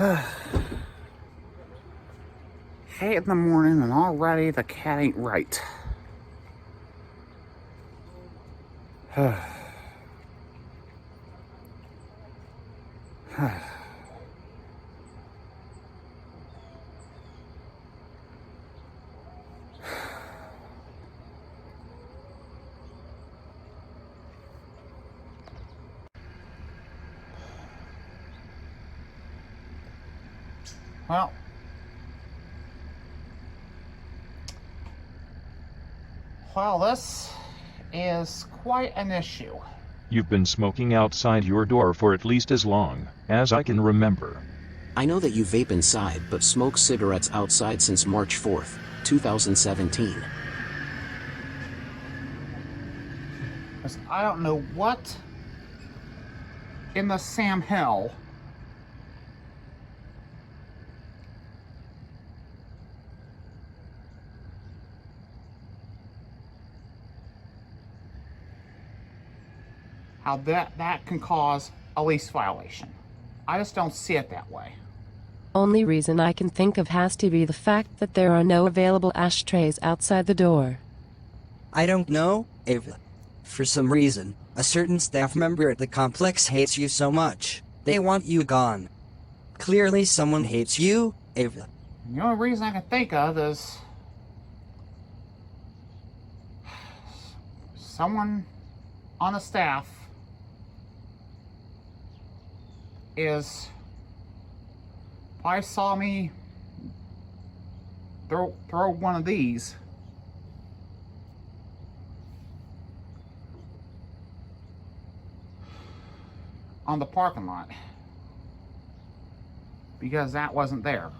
8 in the morning and already the cat ain't right. Well, this is quite an issue. You've been smoking outside your door for at least as long as I can remember. I know that you vape inside but smoke cigarettes outside since March 4th, 2017. I don't know what in the Sam Hill how that can cause a lease violation. I just don't see it that way. Only reason I can think of has to be the fact that there are no available ashtrays outside the door. I don't know, Ava. For some reason, a certain staff member at the complex hates you so much, they want you gone. Clearly someone hates you, Ava. The only reason I can think of is someone on the staff probably saw me throw one of these on the parking lot because that wasn't there.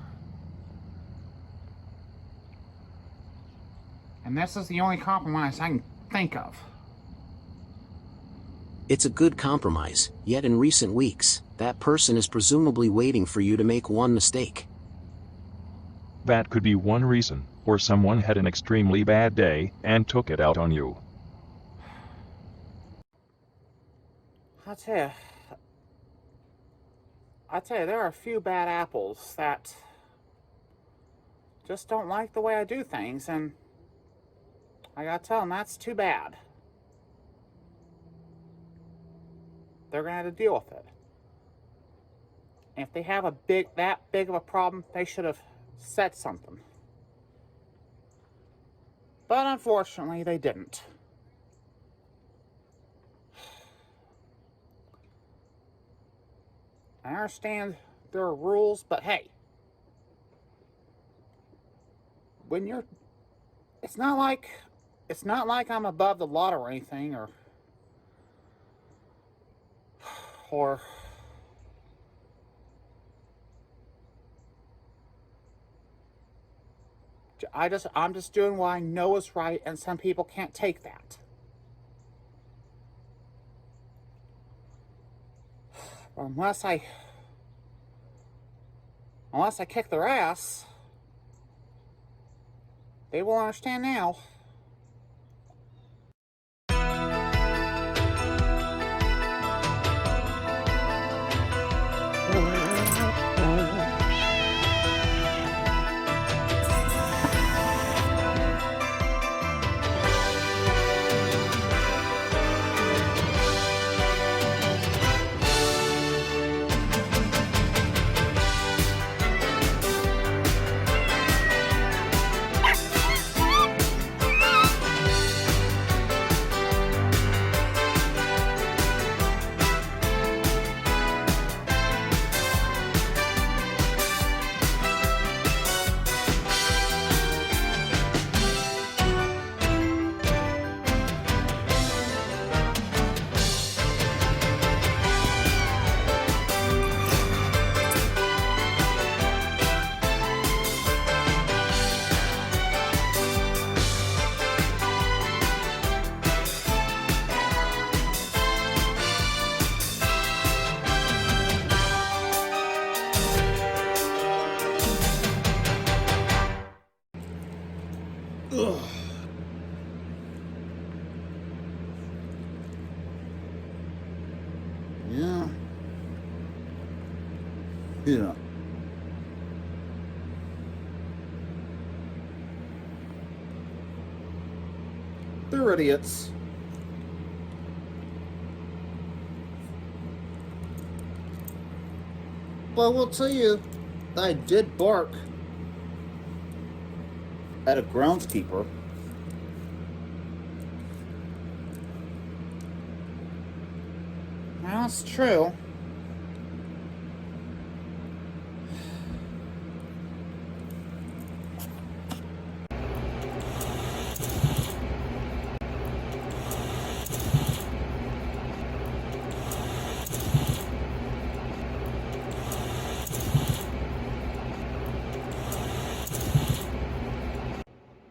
And this is the only compromise I can think of. It's a good compromise, yet in recent weeks, that person is presumably waiting for you to make one mistake. That could be one reason, or someone had an extremely bad day and took it out on you. I'll tell you, there are a few bad apples that just don't like the way I do things, and I gotta tell them that's too bad. They're gonna have to deal with it. And if they have that big of a problem, they should have said something. But unfortunately, they didn't. I understand there are rules, but hey, it's not like I'm above the law or anything, or I'm just doing what I know is right, and some people can't take that. Unless I kick their ass, they will understand now. Ugh. Yeah. They're idiots. But I will tell you that I did bark at a groundskeeper. That's true.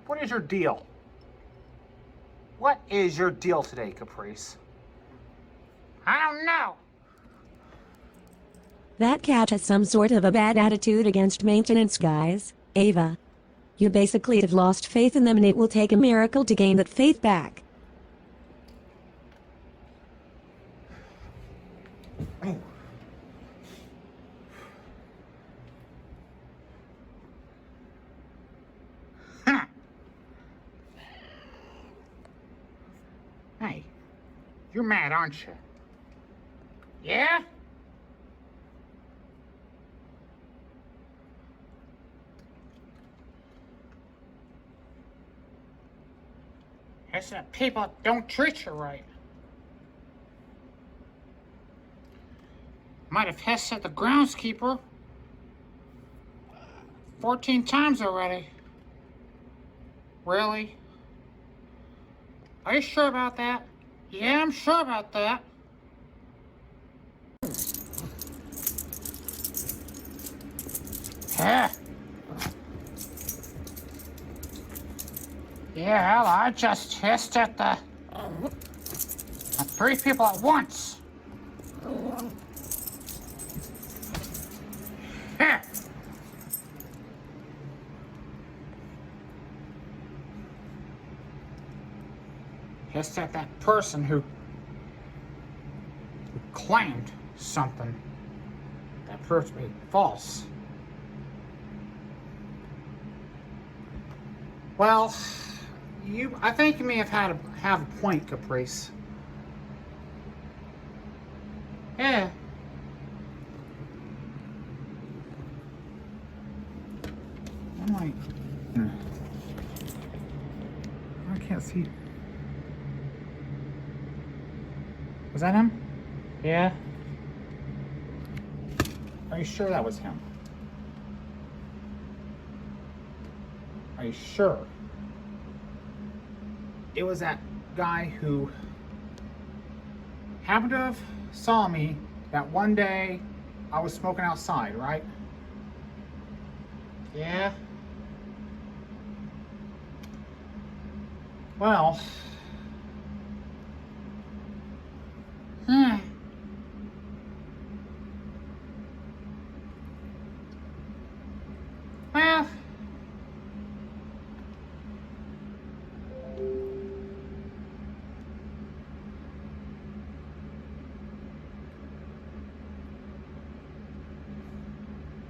What is your deal? What is your deal today, Caprice? I don't know. That cat has some sort of a bad attitude against maintenance guys, Ava. You basically have lost faith in them and it will take a miracle to gain that faith back. Hey, you're mad, aren't you? Yeah? It's that people don't treat you right. Might have hissed at the groundskeeper 14 times already. Really? Are you sure about that? Yeah, I'm sure about that. Yeah. Yeah, hell, I just hissed at the 3 people at once. Yeah. Hissed at that person who claimed something that proved to be false. Well, I think you may have a point, Caprice. Yeah. I'm like, I can't see. Was that him? Yeah. Are you sure that was him? Are you sure? It was that guy who happened to have saw me that one day I was smoking outside, right? Yeah. Well. Well.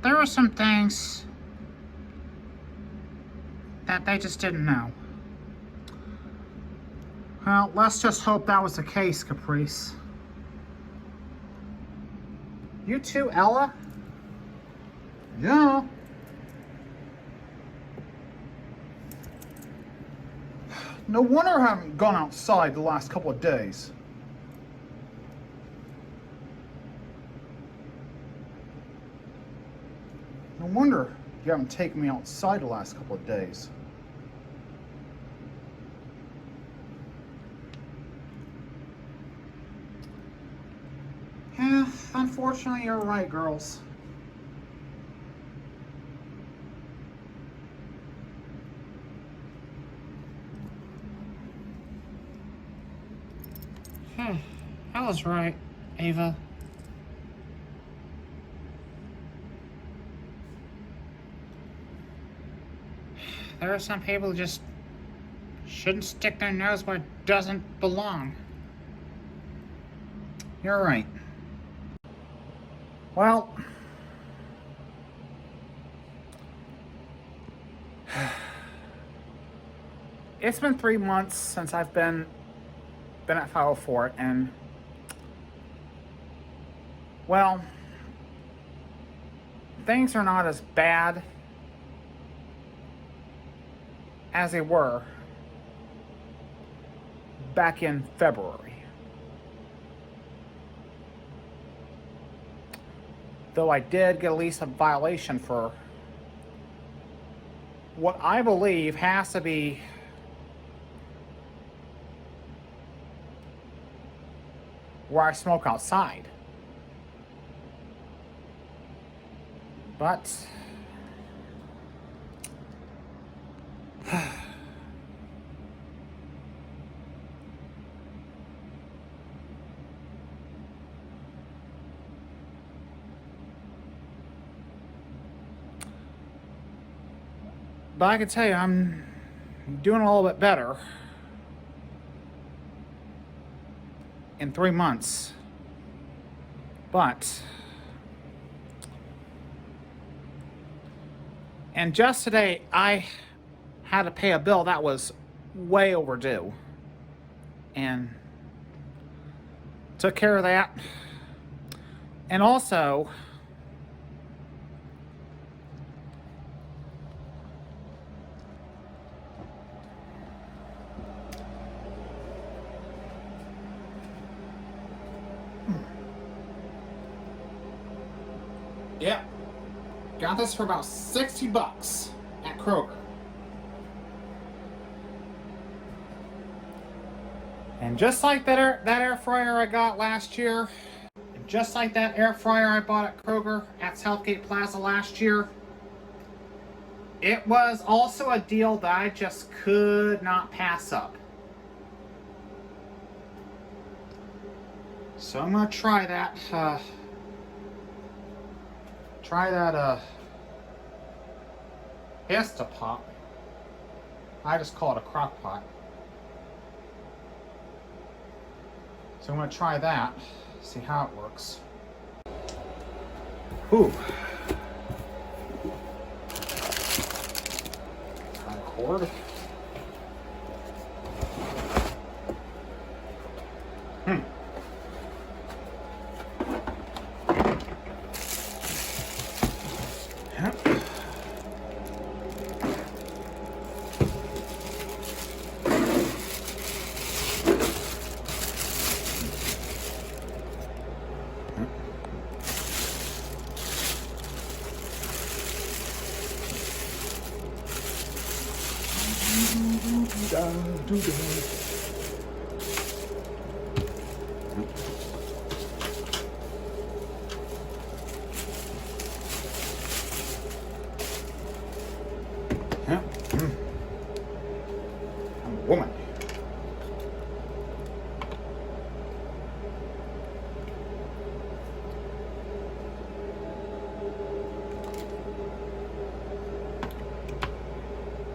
There were some things that they just didn't know. Well, let's just hope that was the case, Caprice. You too, Ella? Yeah. No wonder I haven't gone outside the last couple of days. No wonder you haven't taken me outside the last couple of days. Yeah, unfortunately, you're right, girls. Ella's right, Ava. There are some people who just shouldn't stick their nose where it doesn't belong. You're right. Well, it's been 3 months since I've been at 504, and well, things are not as bad as they were back in February. Though I did get at least a violation for what I believe has to be where I smoke outside. But I can tell you, I'm doing a little bit better in 3 months. But, and just today, I had to pay a bill that was way overdue. And took care of that. And also, yep, got this for about $60 at Kroger. And just like that air fryer I got last year, and just like that air fryer I bought at Kroger at Southgate Plaza last year, it was also a deal that I just could not pass up. So I'm gonna try that. Instapot. I just call it a crock pot. So I'm going to try that, see how it works. Ooh. Cord. Yep. I'm a woman.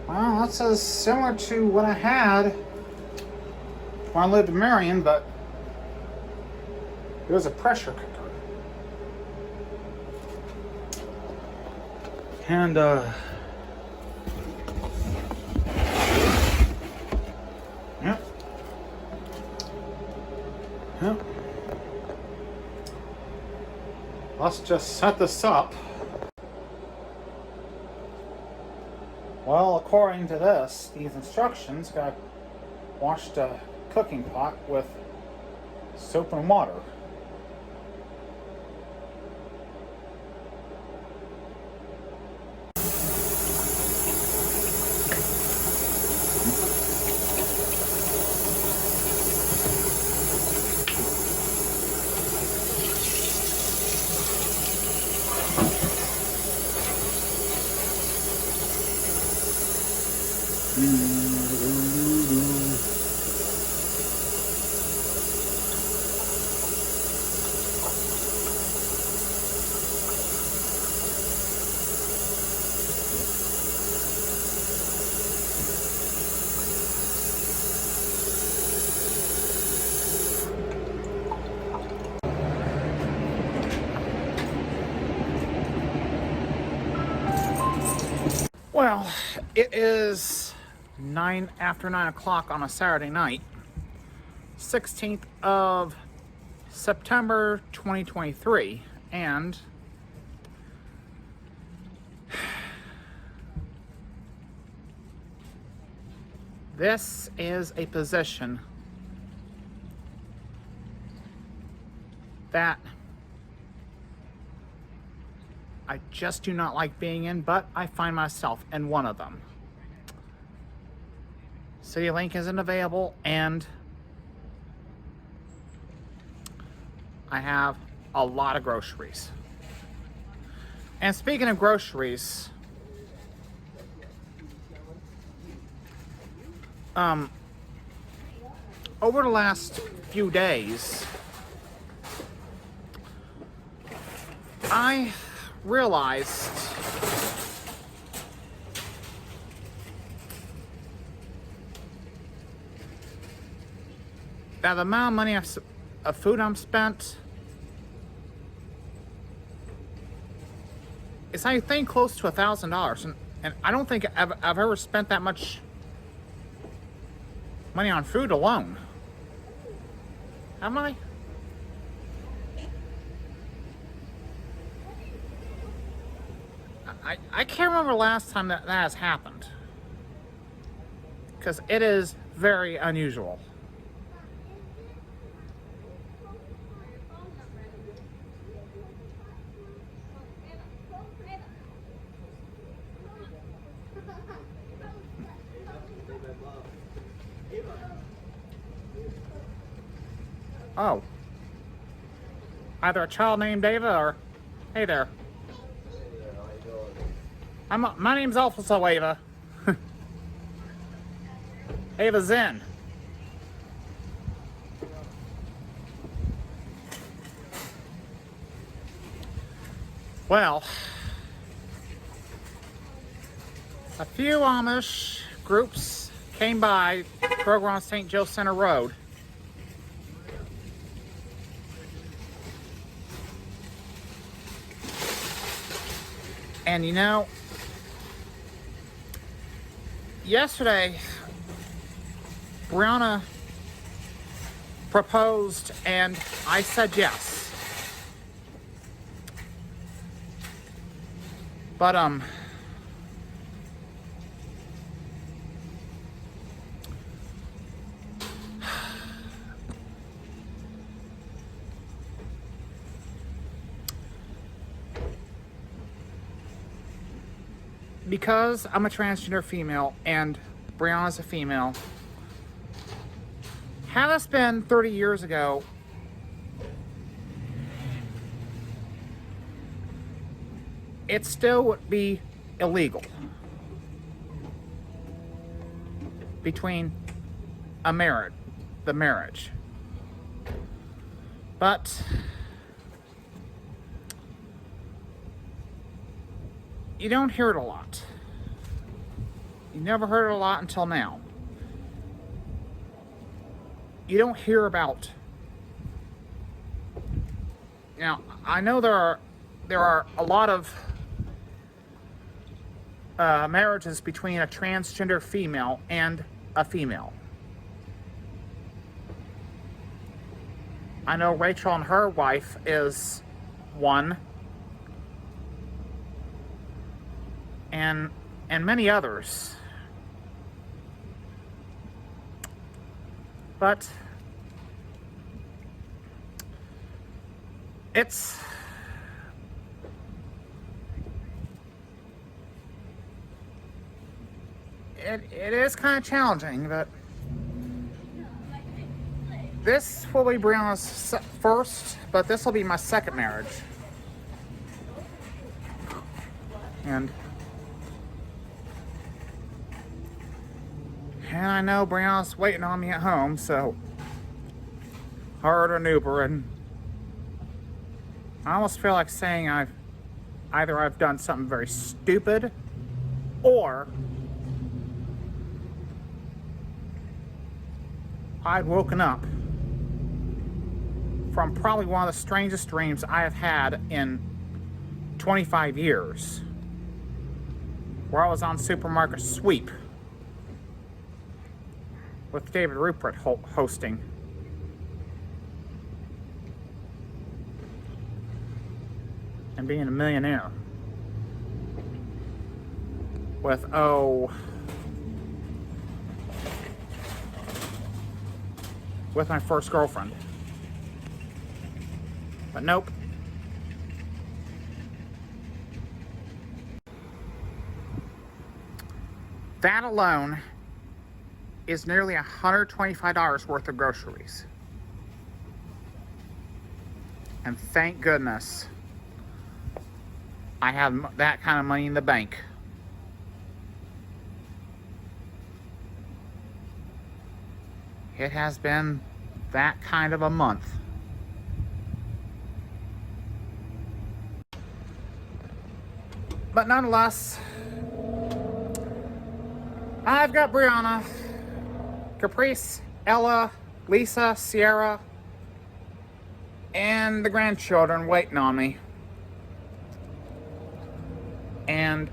Well, that's as similar to what I had when I lived in Marion, but it was a pressure cooker. And, yep. Let's just set this up. Well, according to these instructions, gotta wash the cooking pot with soap and water. Well, it is after 9 o'clock on a Saturday night, 16th of September 2023, and this is a position that I just do not like being in, but I find myself in one of them. CityLink isn't available, and I have a lot of groceries. And speaking of groceries, over the last few days, I realized that the amount of money of food I'm spent is, I think, close to $1,000, and I don't think I've ever spent that much money on food alone. Am I? I can't remember the last time that has happened, because it is very unusual. Oh. Either a child named Ava or... Hey there. My name's also Ava. Ava Zen. Well, a few Amish groups came by Kroger on St. Joe Center Road. And you know, yesterday, Brianna proposed and I said yes. But, because I'm a transgender female and Brianna's a female, had this been 30 years ago, it still would be illegal between the marriage. But you don't hear it a lot. You never heard it a lot until now. You don't hear about... Now, I know there are a lot of marriages between a transgender female and a female. I know Rachel and her wife is one. And many others. But it is kind of challenging, but this will be Brianna's first, but this will be my second marriage. And I know Brianna's waiting on me at home, so I ordered an Uber, and I almost feel like saying I've done something very stupid, or I'd woken up from probably one of the strangest dreams I have had in 25 years, where I was on supermarket sweep. with David Rupert hosting. And being a millionaire. With, with my first girlfriend. But nope. That alone is nearly $125 worth of groceries. And thank goodness I have that kind of money in the bank. It has been that kind of a month. But nonetheless, I've got Brianna, Caprice, Ella, Lisa, Sierra, and the grandchildren waiting on me. And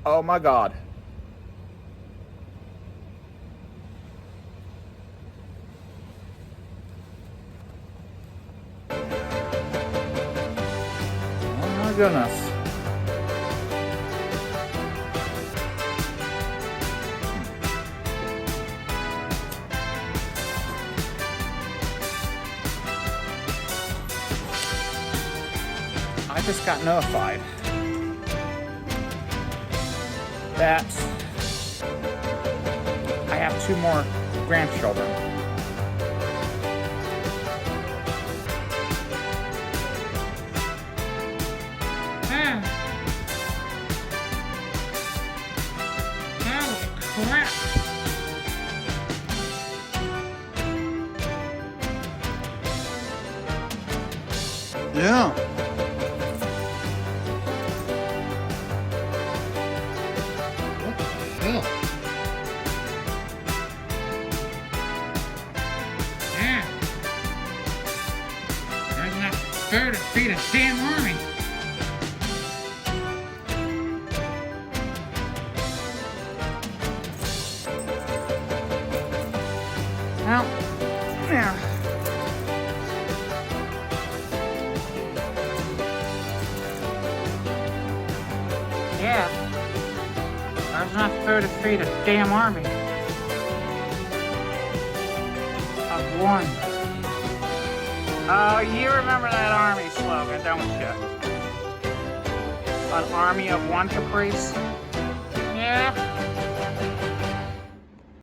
oh my God. Oh my goodness. I just got notified that I have 2 more grandchildren. Oh, crap. Yeah. Fair to feed a damn army. Well, yeah. Yeah. There's enough food to feed a damn army. Of one. Oh, you remember that army slogan, don't you? An army of one, Caprice? Yeah.